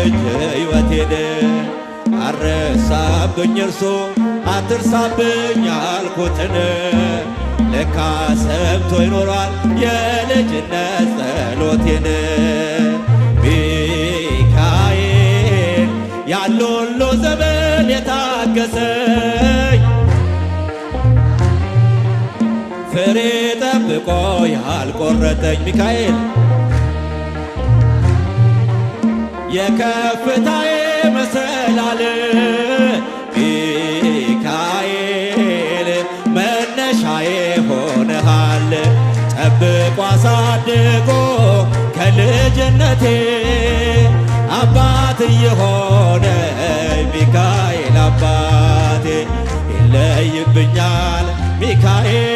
እጅ ሕይወቴን አረሳብኝ እርሱ አትርሳብኝ ያልኩትን ለካ ሰምቶ ይኖራል የልጅነት ጸሎቴን። ሚካኤል ያለው ሁሉ ዘመን የታገሰኝ ፍሬ ጠብቆ ያልቆረጠኝ ሚካኤል የከፍታዬ መሰላል ሚካኤል መነሻዬ ሆነሃል። ጠብቆ አሳድጎ ከልጅነቴ አባት የሆነ ሚካኤል አባቴ ይለይብኛል ሚካኤል